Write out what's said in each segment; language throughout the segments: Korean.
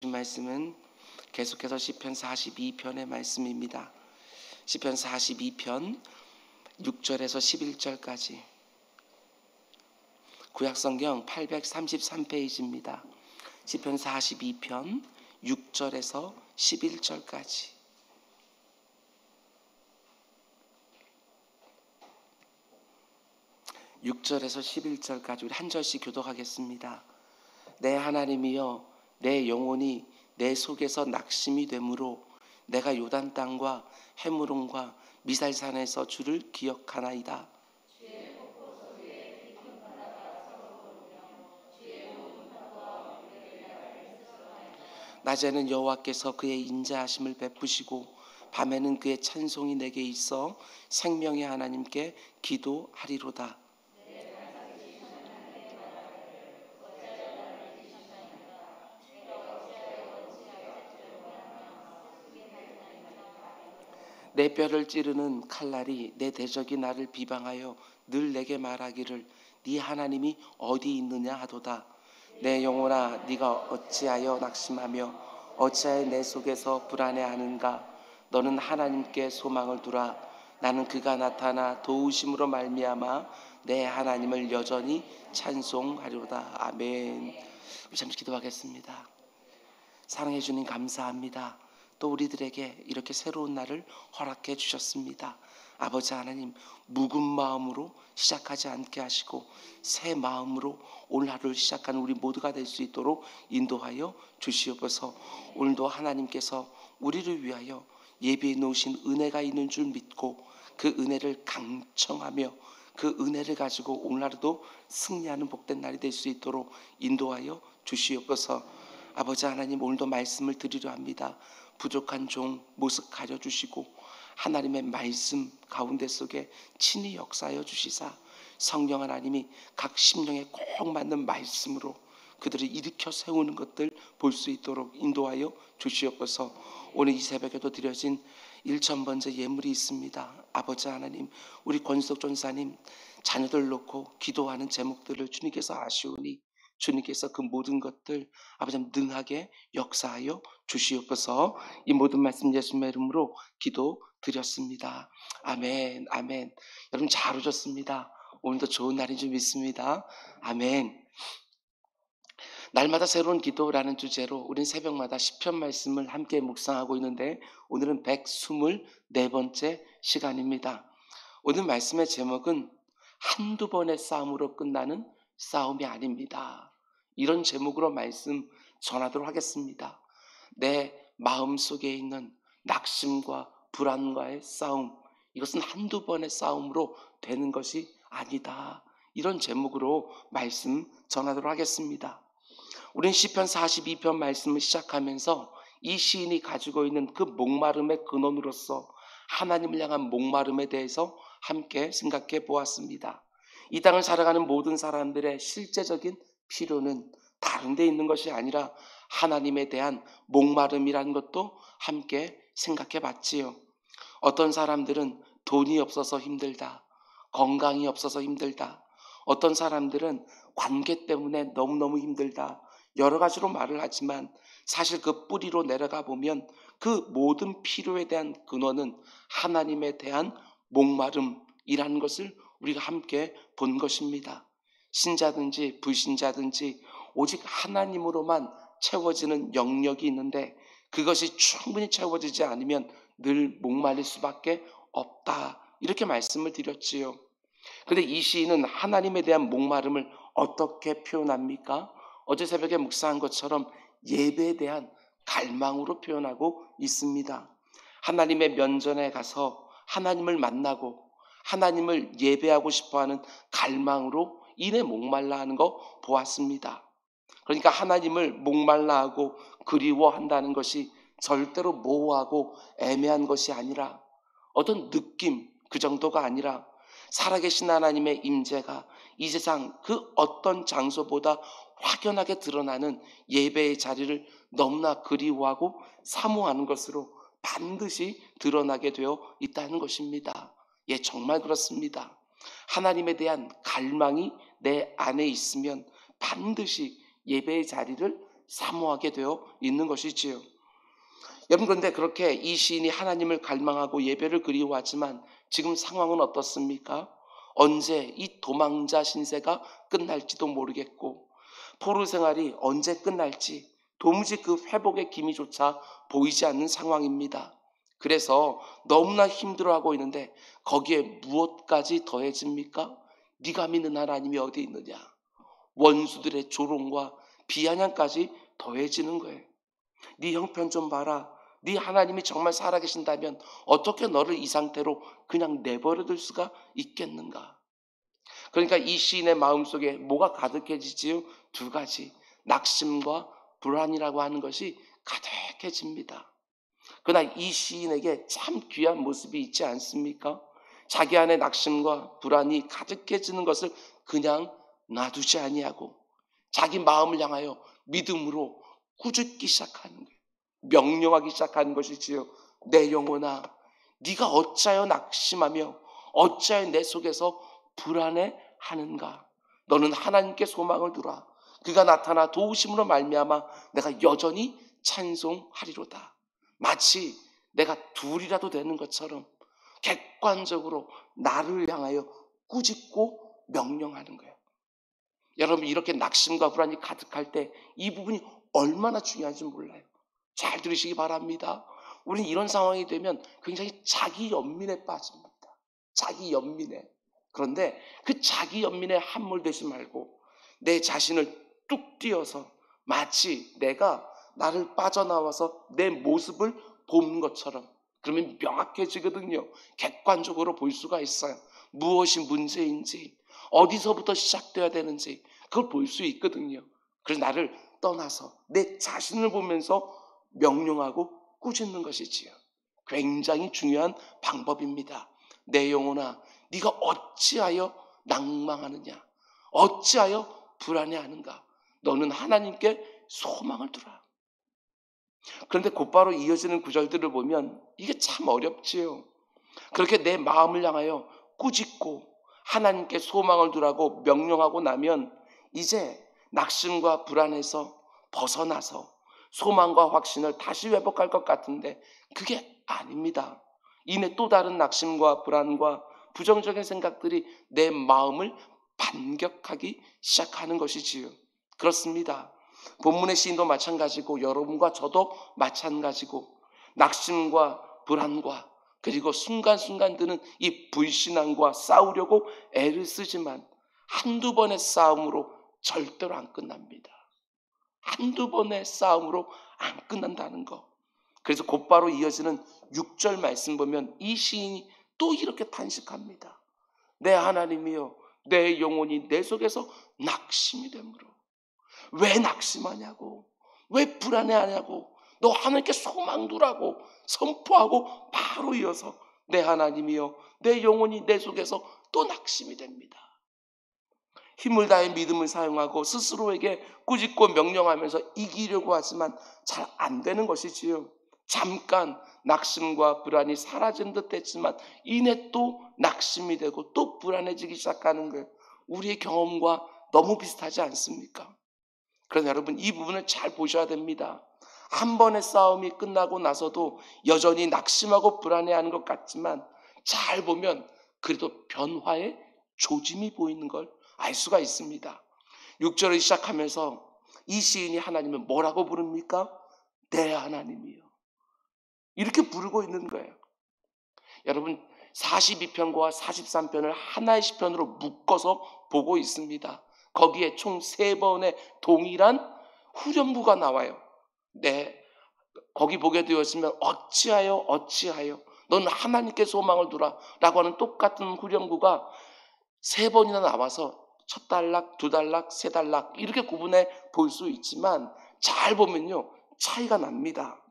주신 말씀은 계속해서 시편 42편의 말씀입니다. 시편 42편 6절에서 11절까지 구약성경 833페이지입니다. 시편 42편 6절에서 11절까지. (6절에서) 11절까지 우리 한 절씩 교독하겠습니다. 내 하나님이여, 내 영혼이 내 속에서 낙심이 되므로 내가 요단 땅과 헤므론과 미살산에서 주를 기억하나이다. 낮에는 여호와께서 그의 인자하심을 베푸시고 밤에는 그의 찬송이 내게 있어 생명의 하나님께 기도하리로다. 내 뼈를 찌르는 칼날이 내 대적이 나를 비방하여 늘 내게 말하기를 네 하나님이 어디 있느냐 하도다. 내 영혼아, 네가 어찌하여 낙심하며 어찌하여 내 속에서 불안해하는가. 너는 하나님께 소망을 두라. 나는 그가 나타나 도우심으로 말미암아 내 하나님을 여전히 찬송하리로다. 아멘. 우리 잠시 기도하겠습니다. 사랑해 주님 감사합니다. 또 우리들에게 이렇게 새로운 날을 허락해 주셨습니다. 아버지 하나님, 묵은 마음으로 시작하지 않게 하시고 새 마음으로 오늘 하루를 시작하는 우리 모두가 될 수 있도록 인도하여 주시옵소서. 오늘도 하나님께서 우리를 위하여 예비해 놓으신 은혜가 있는 줄 믿고 그 은혜를 강청하며 그 은혜를 가지고 오늘 하루도 승리하는 복된 날이 될 수 있도록 인도하여 주시옵소서. 아버지 하나님, 오늘도 말씀을 드리려 합니다. 부족한 종 모습 가려주시고 하나님의 말씀 가운데 속에 친히 역사하여 주시사 성령 하나님이 각 심령에 꼭 맞는 말씀으로 그들을 일으켜 세우는 것들 볼 수 있도록 인도하여 주시옵소서. 오늘 이 새벽에도 드려진 1,000번째 예물이 있습니다. 아버지 하나님, 우리 권수석 전사님 자녀들 놓고 기도하는 제목들을 주님께서 아시오니 주님께서 그 모든 것들 아버지 능하게 역사하여 주시옵소서. 이 모든 말씀 예수님의 이름으로 기도드렸습니다. 아멘. 아멘. 여러분 잘 오셨습니다. 오늘도 좋은 날인 줄 믿습니다. 아멘. 날마다 새로운 기도라는 주제로 우린 새벽마다 시편 말씀을 함께 묵상하고 있는데 오늘은 124번째 시간입니다. 오늘 말씀의 제목은 한두 번의 싸움으로 끝나는 싸움이 아닙니다. 이런 제목으로 말씀 전하도록 하겠습니다. 내 마음속에 있는 낙심과 불안과의 싸움, 이것은 한두 번의 싸움으로 되는 것이 아니다. 이런 제목으로 말씀 전하도록 하겠습니다. 우린 시편 42편 말씀을 시작하면서 이 시인이 가지고 있는 그 목마름의 근원으로서 하나님을 향한 목마름에 대해서 함께 생각해 보았습니다. 이 땅을 살아가는 모든 사람들의 실제적인 필요는 다른 데 있는 것이 아니라 하나님에 대한 목마름이라는 것도 함께 생각해 봤지요. 어떤 사람들은 돈이 없어서 힘들다, 건강이 없어서 힘들다, 어떤 사람들은 관계 때문에 너무너무 힘들다, 여러 가지로 말을 하지만 사실 그 뿌리로 내려가 보면 그 모든 필요에 대한 근원은 하나님에 대한 목마름이라는 것을 우리가 함께 본 것입니다. 신자든지 불신자든지 오직 하나님으로만 채워지는 영역이 있는데 그것이 충분히 채워지지 않으면 늘 목말릴 수밖에 없다. 이렇게 말씀을 드렸지요. 그런데 이 시인은 하나님에 대한 목마름을 어떻게 표현합니까? 어제 새벽에 묵상한 것처럼 예배에 대한 갈망으로 표현하고 있습니다. 하나님의 면전에 가서 하나님을 만나고 하나님을 예배하고 싶어하는 갈망으로 인해 목말라 하는 거 보았습니다. 그러니까 하나님을 목말라 하고 그리워한다는 것이 절대로 모호하고 애매한 것이 아니라 어떤 느낌 그 정도가 아니라 살아계신 하나님의 임재가 이 세상 그 어떤 장소보다 확연하게 드러나는 예배의 자리를 너무나 그리워하고 사모하는 것으로 반드시 드러나게 되어 있다는 것입니다. 예, 정말 그렇습니다. 하나님에 대한 갈망이 내 안에 있으면 반드시 예배의 자리를 사모하게 되어 있는 것이지요. 여러분, 그런데 그렇게 이 시인이 하나님을 갈망하고 예배를 그리워하지만 지금 상황은 어떻습니까? 언제 이 도망자 신세가 끝날지도 모르겠고 포로 생활이 언제 끝날지 도무지 그 회복의 기미조차 보이지 않는 상황입니다. 그래서 너무나 힘들어하고 있는데 거기에 무엇까지 더해집니까? 네가 믿는 하나님이 어디 있느냐? 원수들의 조롱과 비아냥까지 더해지는 거예요. 네 형편 좀 봐라. 네 하나님이 정말 살아계신다면 어떻게 너를 이 상태로 그냥 내버려둘 수가 있겠는가? 그러니까 이 시인의 마음속에 뭐가 가득해지지요? 두 가지. 낙심과 불안이라고 하는 것이 가득해집니다. 그러나 이 시인에게 참 귀한 모습이 있지 않습니까? 자기 안에 낙심과 불안이 가득해지는 것을 그냥 놔두지 아니하고 자기 마음을 향하여 믿음으로 꾸짖기 시작하는 거예요. 명령하기 시작하는 것이지요. 내 영혼아, 네가 어찌하여 낙심하며 어찌하여 내 속에서 불안해하는가? 너는 하나님께 소망을 두라. 그가 나타나 도우심으로 말미암아 내가 여전히 찬송하리로다. 마치 내가 둘이라도 되는 것처럼 객관적으로 나를 향하여 꾸짖고 명령하는 거예요. 여러분, 이렇게 낙심과 불안이 가득할 때 이 부분이 얼마나 중요한지 몰라요. 잘 들으시기 바랍니다. 우리는 이런 상황이 되면 굉장히 자기 연민에 빠집니다. 자기 연민에. 그런데 그 자기 연민에 함몰되지 말고 내 자신을 뚝 띄어서 마치 내가 나를 빠져나와서 내 모습을 보는 것처럼, 그러면 명확해지거든요. 객관적으로 볼 수가 있어요. 무엇이 문제인지, 어디서부터 시작돼야 되는지 그걸 볼 수 있거든요. 그래서 나를 떠나서 내 자신을 보면서 명령하고 꾸짖는 것이지요. 굉장히 중요한 방법입니다. 내 영혼아, 네가 어찌하여 낭망하느냐? 어찌하여 불안해하는가? 너는 하나님께 소망을 두라. 그런데 곧바로 이어지는 구절들을 보면 이게 참 어렵지요. 그렇게 내 마음을 향하여 꾸짖고 하나님께 소망을 두라고 명령하고 나면 이제 낙심과 불안에서 벗어나서 소망과 확신을 다시 회복할 것 같은데 그게 아닙니다. 이내 또 다른 낙심과 불안과 부정적인 생각들이 내 마음을 반격하기 시작하는 것이지요. 그렇습니다. 본문의 시인도 마찬가지고 여러분과 저도 마찬가지고 낙심과 불안과 그리고 순간순간 드는 이 불신앙과 싸우려고 애를 쓰지만 한두 번의 싸움으로 절대로 안 끝납니다. 한두 번의 싸움으로 안 끝난다는 거. 그래서 곧바로 이어지는 6절 말씀 보면 이 시인이 또 이렇게 탄식합니다. 내 하나님이여, 내 영혼이 내 속에서 낙심이 되므로. 왜 낙심하냐고, 왜 불안해하냐고, 너 하나님께 소망 두라고 선포하고 바로 이어서 내 하나님이여, 내 영혼이 내 속에서 또 낙심이 됩니다. 힘을 다해 믿음을 사용하고 스스로에게 꾸짖고 명령하면서 이기려고 하지만 잘 안 되는 것이지요. 잠깐 낙심과 불안이 사라진 듯 했지만 이내 또 낙심이 되고 또 불안해지기 시작하는 거예요. 우리의 경험과 너무 비슷하지 않습니까? 그래서 여러분, 이 부분을 잘 보셔야 됩니다. 한 번의 싸움이 끝나고 나서도 여전히 낙심하고 불안해하는 것 같지만 잘 보면 그래도 변화의 조짐이 보이는 걸 알 수가 있습니다. 6절을 시작하면서 이 시인이 하나님을 뭐라고 부릅니까? 내 하나님이요. 이렇게 부르고 있는 거예요. 여러분, 42편과 43편을 하나의 시편으로 묶어서 보고 있습니다. 거기에 총 3번의 동일한 후렴구가 나와요. 네, 거기 보게 되었으면 어찌하여 넌 하나님께 소망을 두라 라고 하는 똑같은 후렴구가 3번이나 나와서 첫 단락, 두 단락, 세 단락 이렇게 구분해 볼 수 있지만 잘 보면요 차이가 납니다.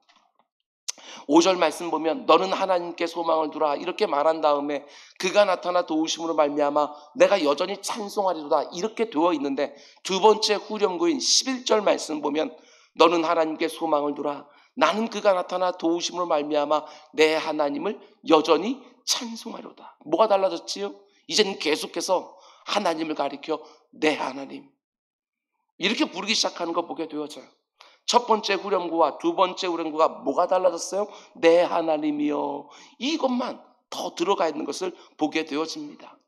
5절 말씀 보면 너는 하나님께 소망을 두라 이렇게 말한 다음에 그가 나타나 도우심으로 말미암아 내가 여전히 찬송하리로다 이렇게 되어 있는데 두 번째 후렴구인 11절 말씀 보면 너는 하나님께 소망을 두라 나는 그가 나타나 도우심으로 말미암아 내 하나님을 여전히 찬송하리로다. 뭐가 달라졌지요? 이제는 계속해서 하나님을 가리켜 내 하나님 이렇게 부르기 시작하는 거 보게 되어져요. 첫 번째 후렴구와 두 번째 후렴구가 뭐가 달라졌어요? 내 하나님이여. 이것만 더 들어가 있는 것을 보게 되어집니다.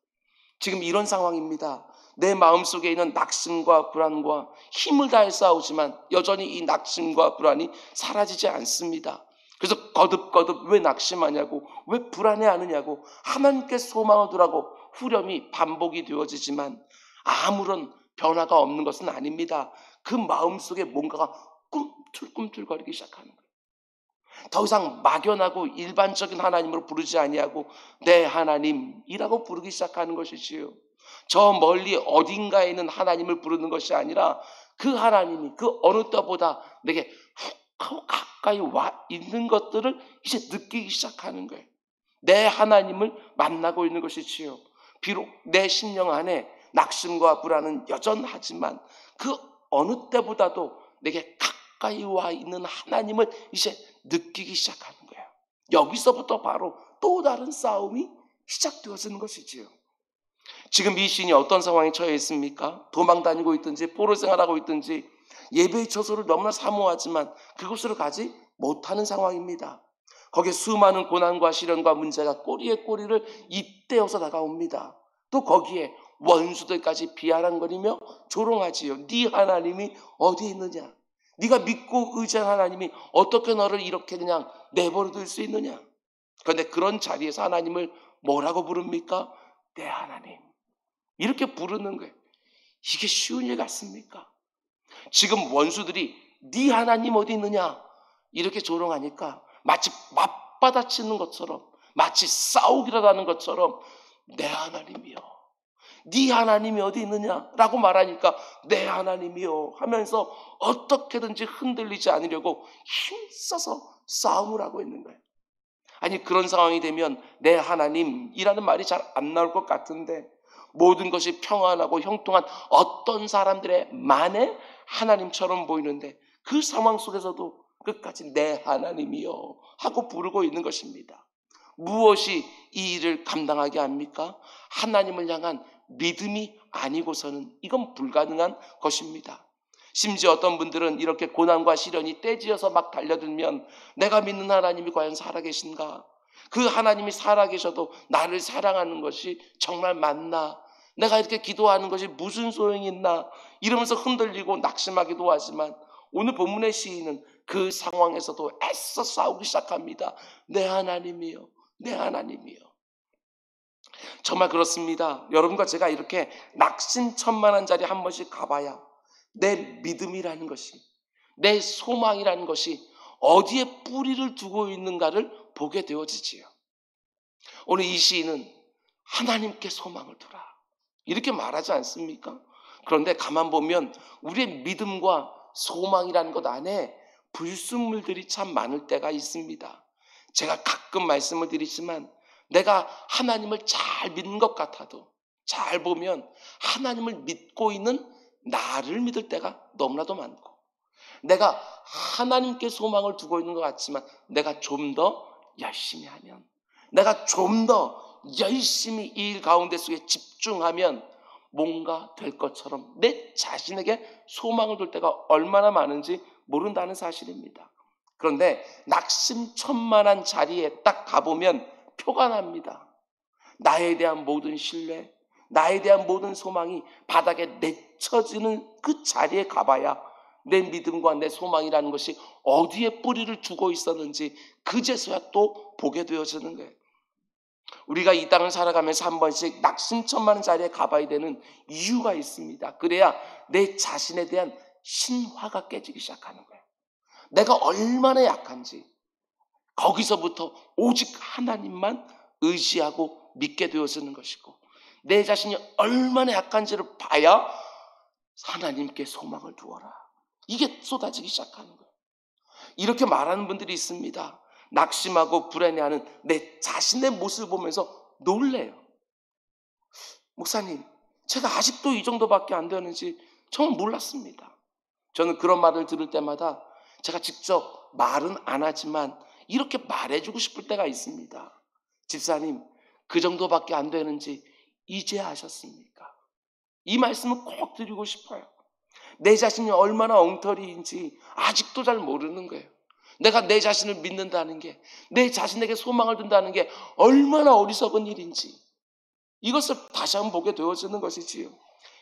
지금 이런 상황입니다. 내 마음속에 있는 낙심과 불안과 힘을 다해 싸우지만 여전히 이 낙심과 불안이 사라지지 않습니다. 그래서 거듭거듭 왜 낙심하냐고, 왜 불안해하느냐고, 하나님께 소망을 두라고 후렴이 반복이 되어지지만 아무런 변화가 없는 것은 아닙니다. 그 마음속에 뭔가가 꿈틀꿈틀거리기 시작하는 거예요. 더 이상 막연하고 일반적인 하나님으로 부르지 아니하고 내 하나님이라고 부르기 시작하는 것이지요. 저 멀리 어딘가에 있는 하나님을 부르는 것이 아니라 그 하나님이 그 어느 때보다 내게 훅 하고 가까이 와 있는 것들을 이제 느끼기 시작하는 거예요. 내 하나님을 만나고 있는 것이지요. 비록 내 심령 안에 낙심과 불안은 여전하지만 그 어느 때보다도 내게 가까이 와 있는 하나님을 이제 느끼기 시작하는 거예요. 여기서부터 바로 또 다른 싸움이 시작되어지는 것이지요. 지금 이 시인이 어떤 상황에 처해 있습니까? 도망 다니고 있든지 포로 생활하고 있든지 예배의 처소를 너무나 사모하지만 그곳으로 가지 못하는 상황입니다. 거기에 수많은 고난과 시련과 문제가 꼬리에 꼬리를 잇대어서 다가옵니다. 또 거기에 원수들까지 비아랑거리며 조롱하지요. 네 하나님이 어디 있느냐? 네가 믿고 의지한 하나님이 어떻게 너를 이렇게 그냥 내버려둘 수 있느냐? 그런데 그런 자리에서 하나님을 뭐라고 부릅니까? 내 하나님. 이렇게 부르는 거예요. 이게 쉬운 일 같습니까? 지금 원수들이 네 하나님 어디 있느냐? 이렇게 조롱하니까 마치 맞받아치는 것처럼, 마치 싸우기라도 하는 것처럼 내 하나님이요. 네 하나님이 어디 있느냐라고 말하니까 내 하나님이요 하면서 어떻게든지 흔들리지 않으려고 힘써서 싸움을 하고 있는 거예요. 아니 그런 상황이 되면 내 하나님이라는 말이 잘 안 나올 것 같은데 모든 것이 평안하고 형통한 어떤 사람들의 만의 하나님처럼 보이는데 그 상황 속에서도 끝까지 내 하나님이요 하고 부르고 있는 것입니다. 무엇이 이 일을 감당하게 합니까? 하나님을 향한 믿음이 아니고서는 이건 불가능한 것입니다. 심지어 어떤 분들은 이렇게 고난과 시련이 떼지어서 막 달려들면 내가 믿는 하나님이 과연 살아계신가? 그 하나님이 살아계셔도 나를 사랑하는 것이 정말 맞나? 내가 이렇게 기도하는 것이 무슨 소용이 있나? 이러면서 흔들리고 낙심하기도 하지만 오늘 본문의 시인은 그 상황에서도 애써 싸우기 시작합니다. 내 하나님이요, 내 하나님이요. 정말 그렇습니다. 여러분과 제가 이렇게 낙심천만한 자리에 한 번씩 가봐야 내 믿음이라는 것이, 내 소망이라는 것이 어디에 뿌리를 두고 있는가를 보게 되어지지요. 오늘 이 시인은 하나님께 소망을 두라 이렇게 말하지 않습니까? 그런데 가만 보면 우리의 믿음과 소망이라는 것 안에 불순물들이 참 많을 때가 있습니다. 제가 가끔 말씀을 드리지만 내가 하나님을 잘 믿는 것 같아도 잘 보면 하나님을 믿고 있는 나를 믿을 때가 너무나도 많고 내가 하나님께 소망을 두고 있는 것 같지만 내가 좀 더 열심히 하면 내가 좀 더 열심히 이 일 가운데 속에 집중하면 뭔가 될 것처럼 내 자신에게 소망을 둘 때가 얼마나 많은지 모른다는 사실입니다. 그런데 낙심천만한 자리에 딱 가보면 표가 납니다. 나에 대한 모든 신뢰, 나에 대한 모든 소망이 바닥에 내쳐지는 그 자리에 가봐야 내 믿음과 내 소망이라는 것이 어디에 뿌리를 두고 있었는지 그제서야 또 보게 되어지는 거예요. 우리가 이 땅을 살아가면서 한 번씩 낙심천만한 자리에 가봐야 되는 이유가 있습니다. 그래야 내 자신에 대한 신화가 깨지기 시작하는 거예요. 내가 얼마나 약한지 거기서부터 오직 하나님만 의지하고 믿게 되어지는 것이고 내 자신이 얼마나 약한지를 봐야 하나님께 소망을 두어라. 이게 쏟아지기 시작하는 거예요. 이렇게 말하는 분들이 있습니다. 낙심하고 불안해하는 내 자신의 모습을 보면서 놀래요. 목사님, 제가 아직도 이 정도밖에 안 되는지 정말 몰랐습니다. 저는 그런 말을 들을 때마다 제가 직접 말은 안 하지만 이렇게 말해주고 싶을 때가 있습니다. 집사님, 그 정도밖에 안 되는지 이제 아셨습니까? 이 말씀을 꼭 드리고 싶어요. 내 자신이 얼마나 엉터리인지 아직도 잘 모르는 거예요. 내가 내 자신을 믿는다는 게, 내 자신에게 소망을 둔다는 게 얼마나 어리석은 일인지 이것을 다시 한번 보게 되어지는 것이지요.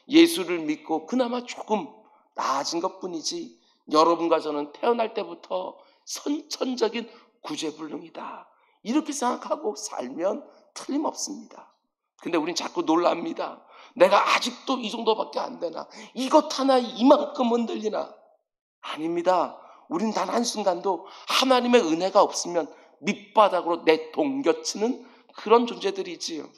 예수를 믿고 그나마 조금 나아진 것뿐이지 여러분과 저는 태어날 때부터 선천적인 구제불능이다 이렇게 생각하고 살면 틀림없습니다. 근데 우린 자꾸 놀랍니다. 내가 아직도 이 정도밖에 안 되나? 이것 하나 이만큼 흔들리나? 아닙니다. 우린 단 한순간도 하나님의 은혜가 없으면 밑바닥으로 내동겨치는 그런 존재들이지요.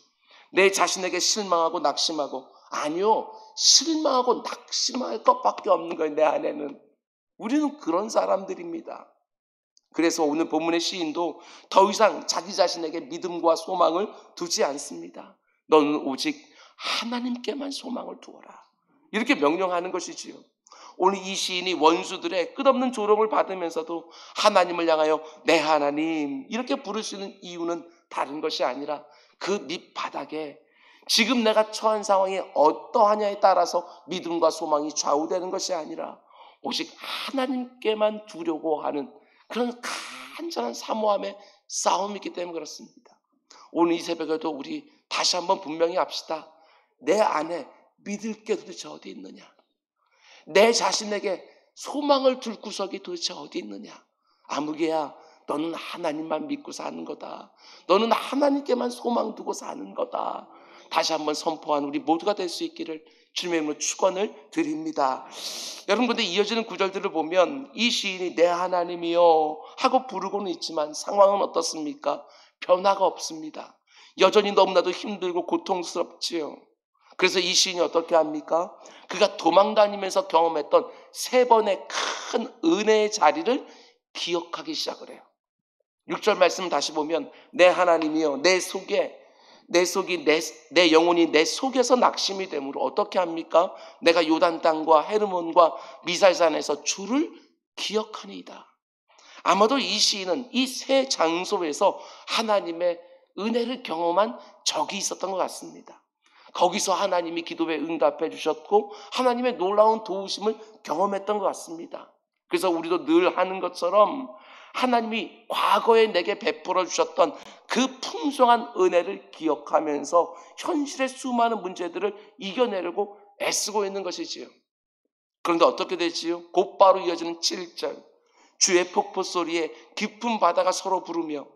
내 자신에게 실망하고 낙심하고, 아니요, 실망하고 낙심할 것밖에 없는 거예요. 내 안에는. 우리는 그런 사람들입니다. 그래서 오늘 본문의 시인도 더 이상 자기 자신에게 믿음과 소망을 두지 않습니다. 너는 오직 하나님께만 소망을 두어라 이렇게 명령하는 것이지요. 오늘 이 시인이 원수들의 끝없는 조롱을 받으면서도 하나님을 향하여 내 하나님 이렇게 부르시는 이유는 다른 것이 아니라 그 밑바닥에 지금 내가 처한 상황이 어떠하냐에 따라서 믿음과 소망이 좌우되는 것이 아니라 오직 하나님께만 두려고 하는 그런 간절한 사모함의 싸움이 있기 때문에 그렇습니다. 오늘 이 새벽에도 우리 다시 한번 분명히 합시다. 내 안에 믿을 게 도대체 어디 있느냐? 내 자신에게 소망을 둘 구석이 도대체 어디 있느냐? 아무개야, 너는 하나님만 믿고 사는 거다. 너는 하나님께만 소망 두고 사는 거다. 다시 한번 선포한 우리 모두가 될 수 있기를 주님의 이름으로 축원을 드립니다. 여러분, 근데 이어지는 구절들을 보면 이 시인이 내 하나님이요 하고 부르고는 있지만 상황은 어떻습니까? 변화가 없습니다. 여전히 너무나도 힘들고 고통스럽지요. 그래서 이 시인이 어떻게 합니까? 그가 도망다니면서 경험했던 3번의 큰 은혜의 자리를 기억하기 시작을 해요. 6절 말씀 다시 보면 내 하나님이여 내 영혼이 내 속에서 낙심이 되므로 어떻게 합니까? 내가 요단 땅과 헤르몬과 미살산에서 주를 기억하니이다. 아마도 이 시인은 이 세 장소에서 하나님의 은혜를 경험한 적이 있었던 것 같습니다. 거기서 하나님이 기도에 응답해 주셨고 하나님의 놀라운 도우심을 경험했던 것 같습니다. 그래서 우리도 늘 하는 것처럼 하나님이 과거에 내게 베풀어 주셨던 그 풍성한 은혜를 기억하면서 현실의 수많은 문제들을 이겨내려고 애쓰고 있는 것이지요. 그런데 어떻게 되지요? 곧바로 이어지는 7절 주의 폭포 소리에 깊은 바다가 서로 부르며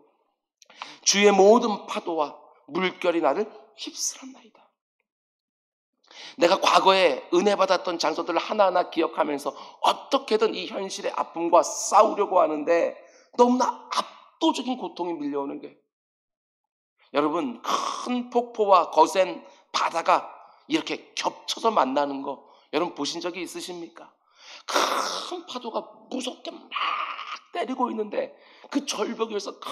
주의 모든 파도와 물결이 나를 휩쓸었나이다. 내가 과거에 은혜 받았던 장소들을 하나하나 기억하면서 어떻게든 이 현실의 아픔과 싸우려고 하는데 너무나 압도적인 고통이 밀려오는 거예요. 여러분, 큰 폭포와 거센 바다가 이렇게 겹쳐서 만나는 거 여러분 보신 적이 있으십니까? 큰 파도가 무섭게 막 때리고 있는데 그 절벽 위에서 큰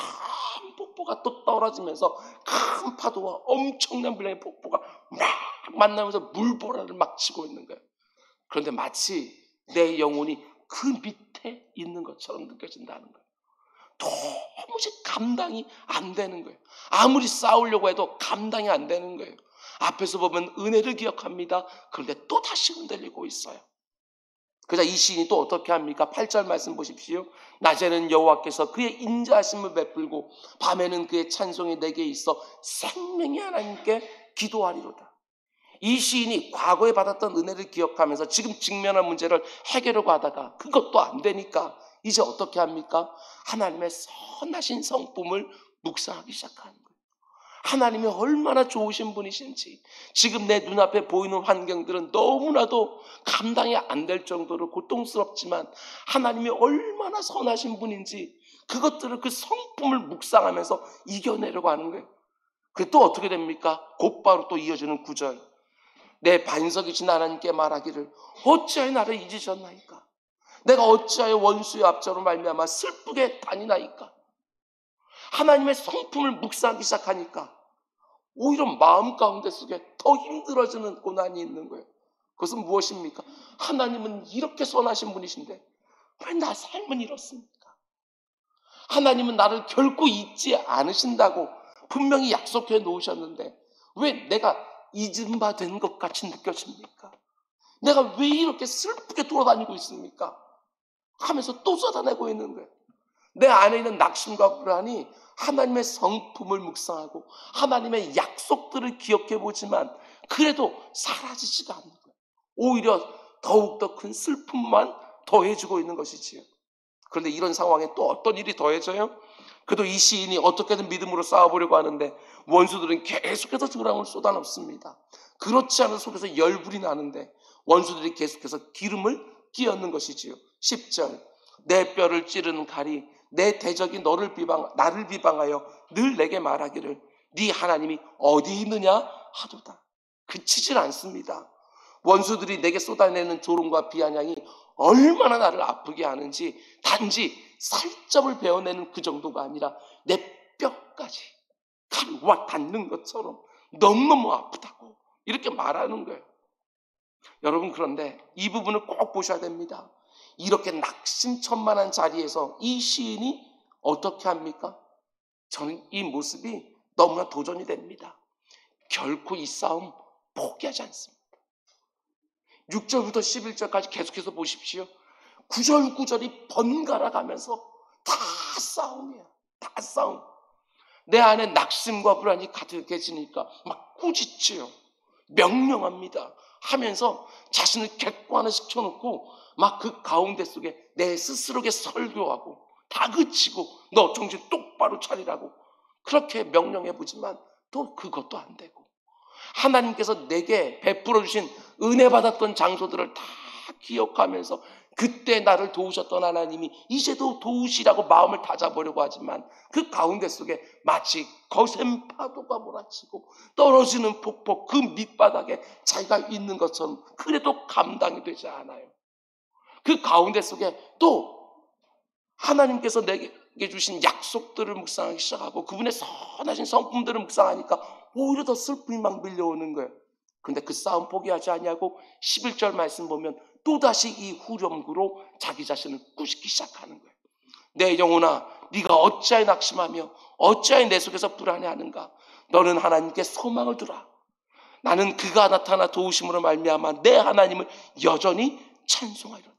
폭포가 또 떨어지면서 큰 파도와 엄청난 분량의 폭포가 막 만나면서 물보라를 막 치고 있는 거예요. 그런데 마치 내 영혼이 그 밑에 있는 것처럼 느껴진다는 거예요. 도무지 감당이 안 되는 거예요. 아무리 싸우려고 해도 감당이 안 되는 거예요. 앞에서 보면 은혜를 기억합니다. 그런데 또 다시 흔들리고 있어요. 그래서 이 시인이 또 어떻게 합니까? 8절 말씀 보십시오. 낮에는 여호와께서 그의 인자하심을 베풀고 밤에는 그의 찬송이 내게 있어 생명의 하나님께 기도하리로다. 이 시인이 과거에 받았던 은혜를 기억하면서 지금 직면한 문제를 해결하려고 하다가 그것도 안 되니까 이제 어떻게 합니까? 하나님의 선하신 성품을 묵상하기 시작하는 거예요. 하나님이 얼마나 좋으신 분이신지 지금 내 눈앞에 보이는 환경들은 너무나도 감당이 안 될 정도로 고통스럽지만 하나님이 얼마나 선하신 분인지 그것들을 그 성품을 묵상하면서 이겨내려고 하는 거예요. 그게 또 어떻게 됩니까? 곧바로 또 이어지는 9절 내 반석이신 하나님께 말하기를 어찌하여 나를 잊으셨나이까? 내가 어찌하여 원수의 앞자로 말미암아 슬프게 다니나이까? 하나님의 성품을 묵상하기 시작하니까 오히려 마음 가운데 속에 더 힘들어지는 고난이 있는 거예요. 그것은 무엇입니까? 하나님은 이렇게 선하신 분이신데 왜 나 삶은 이렇습니까? 하나님은 나를 결코 잊지 않으신다고 분명히 약속해 놓으셨는데 왜 내가 잊은 바 된 것 같이 느껴집니까? 내가 왜 이렇게 슬프게 돌아다니고 있습니까? 하면서 또 쏟아내고 있는 거예요. 내 안에 있는 낙심과 불안이 하나님의 성품을 묵상하고 하나님의 약속들을 기억해 보지만 그래도 사라지지가 않는 거예요. 오히려 더욱더 큰 슬픔만 더해지고 있는 것이지요. 그런데 이런 상황에 또 어떤 일이 더해져요? 그래도 이 시인이 어떻게든 믿음으로 싸워보려고 하는데 원수들은 계속해서 저랑을 쏟아놓습니다. 그렇지 않은 속에서 열불이 나는데 원수들이 계속해서 기름을 끼얹는 것이지요. 10절, 내 뼈를 찌르는 칼이 내 대적이 나를 비방하여 늘 내게 말하기를 네 하나님이 어디 있느냐 하도다. 그치질 않습니다. 원수들이 내게 쏟아내는 조롱과 비아냥이 얼마나 나를 아프게 하는지 단지 살점을 베어내는 그 정도가 아니라 내 뼈까지 칼이 와 닿는 것처럼 너무너무 아프다고 이렇게 말하는 거예요. 여러분, 그런데 이 부분을 꼭 보셔야 됩니다. 이렇게 낙심천만한 자리에서 이 시인이 어떻게 합니까? 저는 이 모습이 너무나 도전이 됩니다. 결코 이 싸움 포기하지 않습니다. 6절부터 11절까지 계속해서 보십시오. 구절구절이 번갈아 가면서 다 싸움이야. 다 싸움. 내 안에 낙심과 불안이 가득해지니까 막 꾸짖지요. 명령합니다. 하면서 자신을 객관화시켜놓고 막 그 가운데 속에 내 스스로에게 설교하고 다그치고 너 정신 똑바로 차리라고 그렇게 명령해보지만 또 그것도 안 되고 하나님께서 내게 베풀어 주신 은혜 받았던 장소들을 다 기억하면서 그때 나를 도우셨던 하나님이 이제도 도우시라고 마음을 다잡으려고 하지만 그 가운데 속에 마치 거센 파도가 몰아치고 떨어지는 폭포 그 밑바닥에 자기가 있는 것처럼 그래도 감당이 되지 않아요. 그 가운데 속에 또 하나님께서 내게 주신 약속들을 묵상하기 시작하고 그분의 선하신 성품들을 묵상하니까 오히려 더 슬픔이 막 밀려오는 거예요. 근데 그 싸움 포기하지 아니하고 11절 말씀 보면 또다시 이 후렴구로 자기 자신을 꾸짖기 시작하는 거예요. 내 영혼아, 네가 어찌하여 낙심하며 어찌하여 내 속에서 불안해하는가? 너는 하나님께 소망을 두라. 나는 그가 나타나 도우심으로 말미암아 내 하나님을 여전히 찬송하리로다.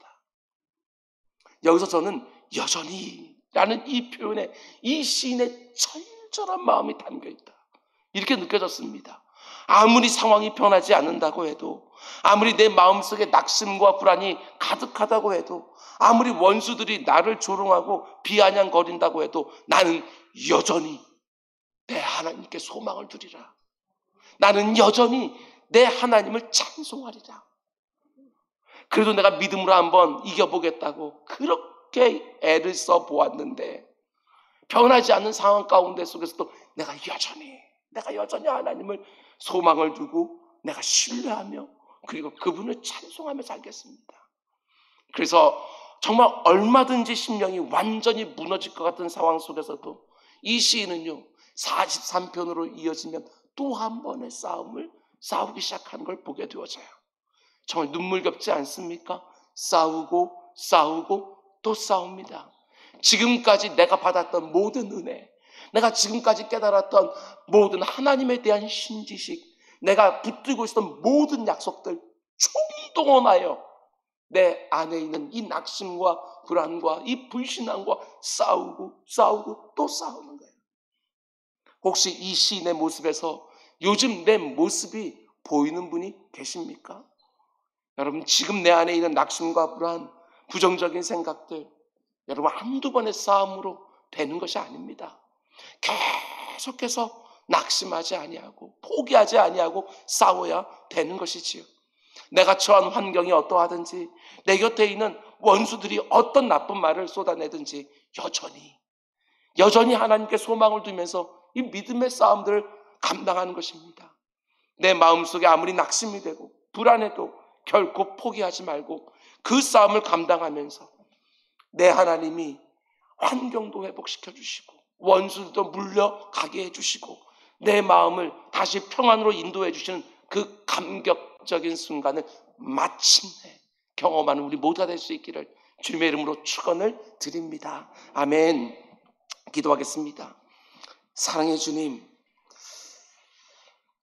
여기서 저는 여전히라는 이 표현에 이 시인의 절절한 마음이 담겨있다. 이렇게 느껴졌습니다. 아무리 상황이 변하지 않는다고 해도 아무리 내 마음속에 낙심과 불안이 가득하다고 해도 아무리 원수들이 나를 조롱하고 비아냥거린다고 해도 나는 여전히 내 하나님께 소망을 두리라. 나는 여전히 내 하나님을 찬송하리라. 그래도 내가 믿음으로 한번 이겨보겠다고 그렇게 애를 써보았는데 변하지 않는 상황 가운데 속에서도 내가 여전히 하나님을 소망을 두고 내가 신뢰하며 그리고 그분을 찬송하며 살겠습니다. 그래서 정말 얼마든지 심령이 완전히 무너질 것 같은 상황 속에서도 이 시인은요 43편으로 이어지면 또 한 번의 싸움을 싸우기 시작하는 걸 보게 되어져요. 정말 눈물겹지 않습니까? 싸우고 또 싸웁니다. 지금까지 내가 받았던 모든 은혜, 내가 지금까지 깨달았던 모든 하나님에 대한 신지식, 내가 붙들고 있었던 모든 약속들 총동원하여 내 안에 있는 이 낙심과 불안과 이 불신앙과 싸우고 또 싸우는 거예요. 혹시 이 시인의 모습에서 요즘 내 모습이 보이는 분이 계십니까? 여러분, 지금 내 안에 있는 낙심과 불안, 부정적인 생각들, 여러분 한두 번의 싸움으로 되는 것이 아닙니다. 계속해서 낙심하지 아니하고 포기하지 아니하고 싸워야 되는 것이지요. 내가 처한 환경이 어떠하든지 내 곁에 있는 원수들이 어떤 나쁜 말을 쏟아내든지 여전히 하나님께 소망을 두면서 이 믿음의 싸움들을 감당하는 것입니다. 내 마음속에 아무리 낙심이 되고 불안해도 결코 포기하지 말고 그 싸움을 감당하면서 내 하나님이 환경도 회복시켜 주시고 원수도 물려가게 해주시고 내 마음을 다시 평안으로 인도해 주시는 그 감격적인 순간을 마침내 경험하는 우리 모두가 될 수 있기를 주님의 이름으로 축원을 드립니다. 아멘. 기도하겠습니다. 사랑의 주님,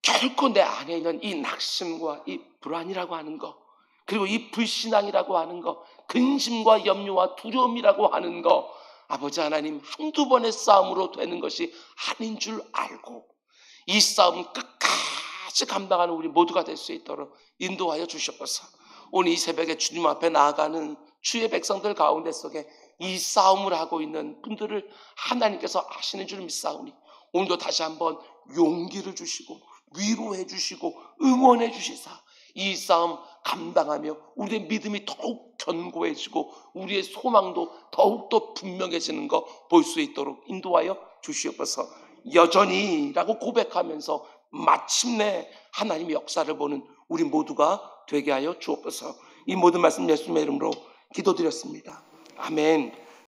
결코 내 안에 있는 이 낙심과 이 불안이라고 하는 것 그리고 이 불신앙이라고 하는 거, 근심과 염려와 두려움이라고 하는 거, 아버지 하나님 한두 번의 싸움으로 되는 것이 아닌 줄 알고 이 싸움 끝까지 감당하는 우리 모두가 될 수 있도록 인도하여 주시옵소서. 오늘 이 새벽에 주님 앞에 나아가는 주의 백성들 가운데 속에 이 싸움을 하고 있는 분들을 하나님께서 아시는 줄 믿사오니 오늘도 다시 한번 용기를 주시고 위로해 주시고 응원해 주시사 이 싸움 감당하며 우리의 믿음이 더욱 견고해지고 우리의 소망도 더욱더 분명해지는 거 볼 수 있도록 인도하여 주시옵소서. 여전히라고 고백하면서 마침내 하나님의 역사를 보는 우리 모두가 되게 하여 주옵소서. 이 모든 말씀 예수님의 이름으로 기도드렸습니다. 아멘.